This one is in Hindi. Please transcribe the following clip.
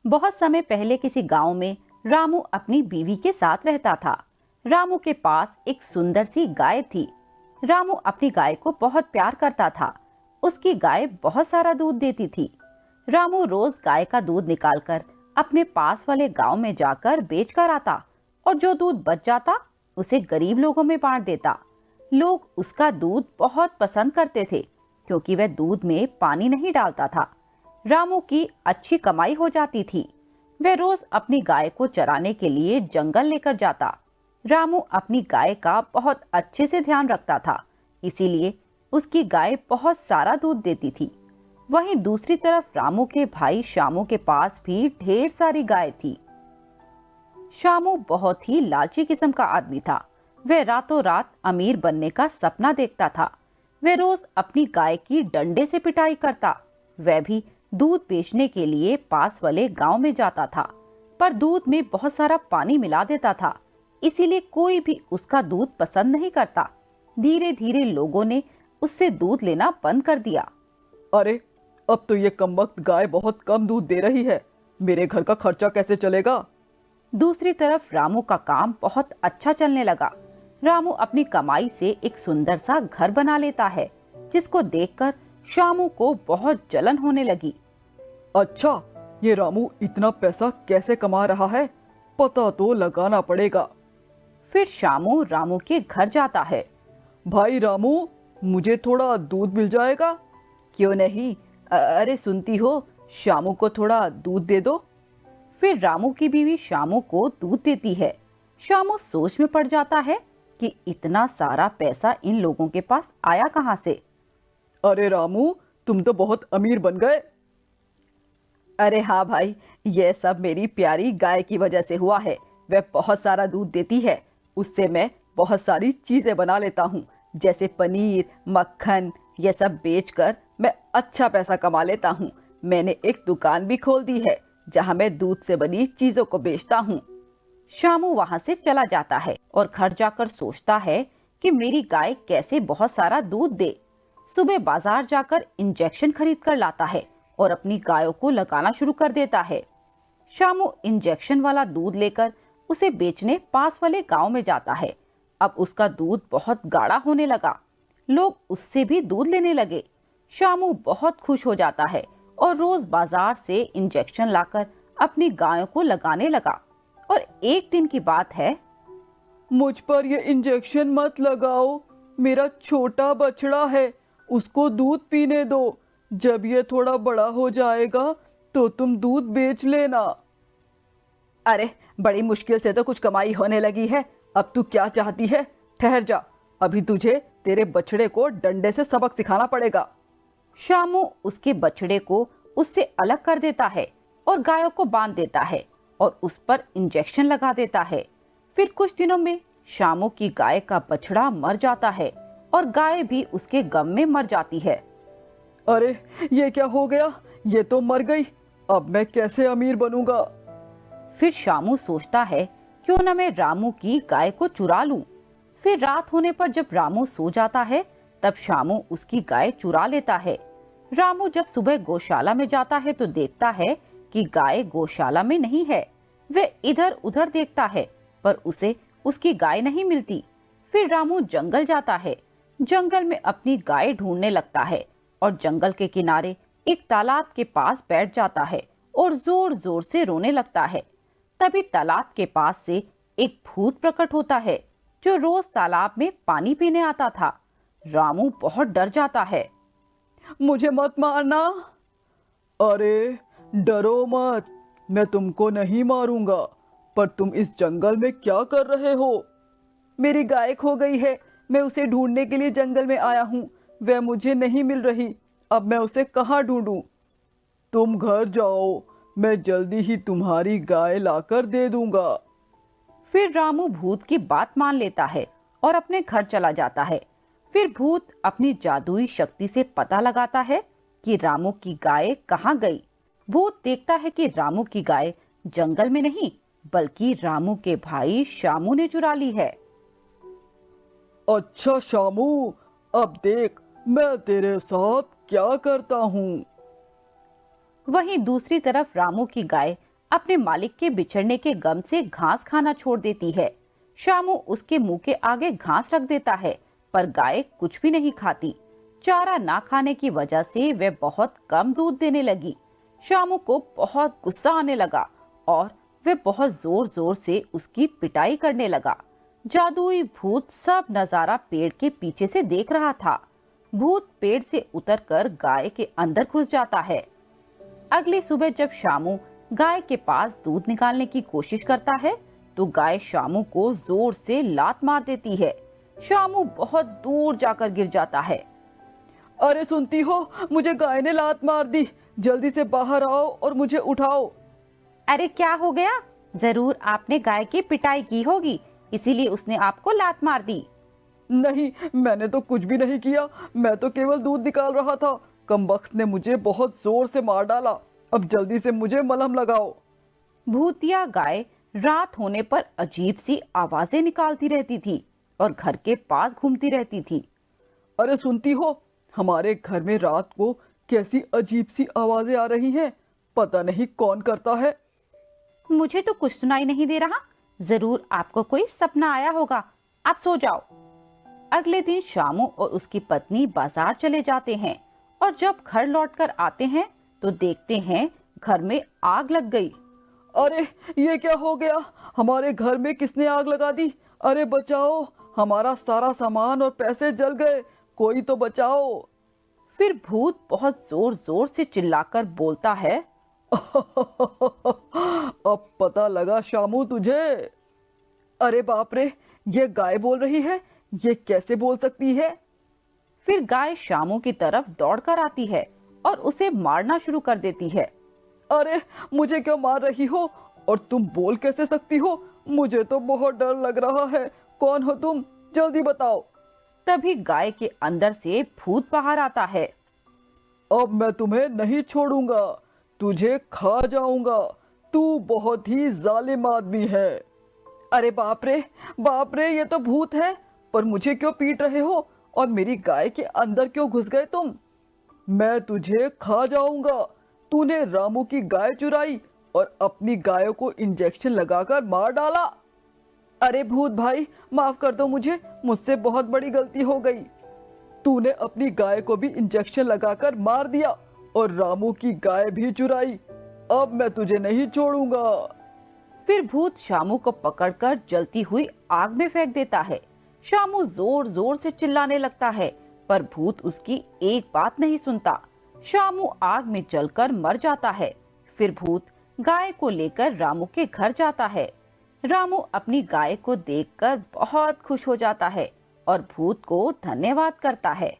बहुत समय पहले किसी गांव में रामू अपनी बीवी के साथ रहता था। रामू के पास एक सुंदर सी गाय थी। रामू अपनी गाय को बहुत प्यार करता था। उसकी गाय बहुत सारा दूध देती थी। रामू रोज गाय का दूध निकालकर अपने पास वाले गांव में जाकर बेच कर आता और जो दूध बच जाता उसे गरीब लोगों में बांट देता। लोग उसका दूध बहुत पसंद करते थे क्योंकि वह दूध में पानी नहीं डालता था। रामू की अच्छी कमाई हो जाती थी। वह रोज अपनी गाय को चराने के लिए जंगल लेकर जाता। रामू अपनी गाय का बहुत अच्छे से ध्यान रखता था, इसीलिए उसकी गाय बहुत सारा दूध देती थी। वहीं दूसरी तरफ रामू के भाई शामू के पास भी ढेर सारी गाय थी। शामू बहुत ही लालची किस्म का आदमी था। वह रातों रात अमीर बनने का सपना देखता था। वह रोज अपनी गाय की डंडे से पिटाई करता। वह भी दूध बेचने के लिए पास वाले गांव में जाता था, पर दूध में बहुत सारा पानी मिला देता था, इसीलिए कोई भी उसका दूध पसंद नहीं करता। धीरे धीरे लोगों ने उससे दूध लेना बंद कर दिया। अरे, अब तो ये कमबख्त गाय बहुत कम दूध दे रही है। मेरे घर का खर्चा कैसे चलेगा? दूसरी तरफ रामू का काम बहुत अच्छा चलने लगा। रामू अपनी कमाई से एक सुंदर सा घर बना लेता है, जिसको देखकर शामू को बहुत जलन होने लगी। अच्छा, ये रामू इतना पैसा कैसे कमा रहा है? पता तो लगाना पड़ेगा। फिर शामू रामू के घर जाता है। भाई रामू, मुझे थोड़ा दूध मिल जाएगा? क्यों नहीं, अरे सुनती हो, शामू को थोड़ा दूध दे दो। फिर रामू की बीवी शामू को दूध देती है। शामू सोच में पड़ जाता है कि इतना सारा पैसा इन लोगों के पास आया कहां से। अरे रामू, तुम तो बहुत अमीर बन गए। अरे हाँ भाई, यह सब मेरी प्यारी गाय की वजह से हुआ है। वह बहुत सारा दूध देती है, उससे मैं बहुत सारी चीजें बना लेता हूँ, जैसे पनीर, मक्खन। यह सब बेचकर मैं अच्छा पैसा कमा लेता हूँ। मैंने एक दुकान भी खोल दी है जहाँ मैं दूध से बनी चीजों को बेचता हूँ। शामू वहां से चला जाता है और घर जाकर सोचता है कि मेरी गाय कैसे बहुत सारा दूध दे। सुबह बाजार जाकर इंजेक्शन खरीद कर लाता है और अपनी गायों को लगाना शुरू कर देता है। शामू इंजेक्शन वाला दूध लेकर उसे बेचने पास वाले गांव में जाता है। अब उसका दूध बहुत गाढ़ा होने लगा। लोग उससे भी दूध लेने लगे। शामू बहुत खुश हो जाता है और रोज बाजार से इंजेक्शन लाकर अपनी गायों को लगाने लगा। और एक दिन की बात है। मुझ पर ये इंजेक्शन मत लगाओ, मेरा छोटा बछड़ा है, उसको दूध पीने दो। जब ये थोड़ा बड़ा हो जाएगा तो तुम दूध बेच लेना। अरे, बड़ी मुश्किल से तो कुछ कमाई होने लगी है, अब तू क्या चाहती है? ठहर जा, अभी तुझे तेरे बछड़े को डंडे से सबक सिखाना पड़ेगा। शामू उसके बछड़े को उससे अलग कर देता है और गायों को बांध देता है और उस पर इंजेक्शन लगा देता है। फिर कुछ दिनों में शामू की गाय का बछड़ा मर जाता है और गाय भी उसके गम में मर जाती है। अरे, ये क्या हो गया? ये तो मर गई। अब मैं कैसे अमीर बनूंगा? फिर शामू सोचता है, क्यों न मैं रामू की गाय को चुरा लूं। फिर रात होने पर जब रामू सो जाता है, तब शामू उसकी गाय चुरा लेता है। रामू जब सुबह गौशाला में जाता है तो देखता है कि गाय गौशाला में नहीं है। वह इधर उधर देखता है, पर उसे उसकी गाय नहीं मिलती। फिर रामू जंगल जाता है। जंगल में अपनी गाय ढूंढने लगता है और जंगल के किनारे एक तालाब के पास बैठ जाता है और जोर जोर से रोने लगता है। तभी तालाब के पास से एक भूत प्रकट होता है, जो रोज तालाब में पानी पीने आता था। रामू बहुत डर जाता है। मुझे मत मारना। अरे, डरो मत, मैं तुमको नहीं मारूंगा। पर तुम इस जंगल में क्या कर रहे हो? मेरी गाय खो गई है, मैं उसे ढूंढने के लिए जंगल में आया हूँ। वह मुझे नहीं मिल रही, अब मैं उसे कहाँ ढूंढूं? तुम घर जाओ, मैं जल्दी ही तुम्हारी गाय लाकर दे दूंगा। फिर रामू भूत की बात मान लेता है और अपने घर चला जाता है। फिर भूत अपनी जादुई शक्ति से पता लगाता है कि रामू की गाय कहाँ गई। भूत देखता है कि रामू की गाय जंगल में नहीं, बल्कि रामू के भाई शामू ने चुरा ली है। अच्छा शामू, अब देख मैं तेरे साथ क्या करता हूँ। वहीं दूसरी तरफ रामू की गाय अपने मालिक के बिछड़ने के गम से घास खाना छोड़ देती है। शामू उसके मुंह के आगे घास रख देता है, पर गाय कुछ भी नहीं खाती। चारा ना खाने की वजह से वह बहुत कम दूध देने लगी। शामू को बहुत गुस्सा आने लगा और वह बहुत जोर जोर से उसकी पिटाई करने लगा। जादुई भूत सब नजारा पेड़ के पीछे से देख रहा था। भूत पेड़ से उतरकर गाय के अंदर घुस जाता है। अगली सुबह जब शामू गाय के पास दूध निकालने की कोशिश करता है तो गाय शामू को जोर से लात मार देती है। शामू बहुत दूर जाकर गिर जाता है। अरे सुनती हो, मुझे गाय ने लात मार दी, जल्दी से बाहर आओ और मुझे उठाओ। अरे क्या हो गया? जरूर आपने गाय की पिटाई की होगी, इसीलिए उसने आपको लात मार दी। नहीं, मैंने तो कुछ भी नहीं किया, मैं तो केवल दूध निकाल रहा था। कमबख्त ने मुझे बहुत जोर से मार डाला। अब जल्दी से मुझे मलहम लगाओ। भूतिया गाय रात होने पर अजीब सी आवाजें निकालती रहती थी और घर के पास घूमती रहती थी। अरे सुनती हो, हमारे घर में रात को कैसी अजीब सी आवाजें आ रही हैं। पता नहीं कौन करता है। मुझे तो कुछ सुनाई नहीं दे रहा। जरूर आपको कोई सपना आया होगा, आप सो जाओ। अगले दिन शामू और उसकी पत्नी बाजार चले जाते हैं और जब घर लौटकर आते हैं तो देखते हैं घर में आग लग गई। अरे ये क्या हो गया? हमारे घर में किसने आग लगा दी? अरे बचाओ, हमारा सारा सामान और पैसे जल गए, कोई तो बचाओ। फिर भूत बहुत जोर जोर से चिल्लाकर बोलता है, अब पता लगा शामू तुझे। अरे बाप रे, ये गाय बोल रही है, ये कैसे बोल सकती है? फिर गाय शामू की तरफ दौड़कर आती है और उसे मारना शुरू कर देती है। अरे मुझे क्यों मार रही हो? और तुम बोल कैसे सकती हो? मुझे तो बहुत डर लग रहा है। कौन हो तुम? जल्दी बताओ। तभी गाय के अंदर से भूत बाहर आता है। अब मैं तुम्हें नहीं छोड़ूंगा, तुझे खा जाऊंगा। तू बहुत ही जालिम आदमी है। अरे बाप रे, ये तो भूत है। पर मुझे क्यों पीट रहे हो और मेरी गाय के अंदर क्यों घुस गए तुम? मैं तुझे खा जाऊंगा। तूने रामू की गाय चुराई और अपनी गायों को इंजेक्शन लगाकर मार डाला। अरे भूत भाई, माफ कर दो मुझे, मुझसे बहुत बड़ी गलती हो गई। तूने अपनी गाय को भी इंजेक्शन लगाकर मार दिया और रामू की गाय भी चुराई। अब मैं तुझे नहीं छोड़ूंगा। फिर भूत शामू को पकड़कर जलती हुई आग में फेंक देता है। शामू जोर जोर से चिल्लाने लगता है, पर भूत उसकी एक बात नहीं सुनता। शामू आग में जलकर मर जाता है। फिर भूत गाय को लेकर रामू के घर जाता है। रामू अपनी गाय को देखकर बहुत खुश हो जाता है और भूत को धन्यवाद करता है।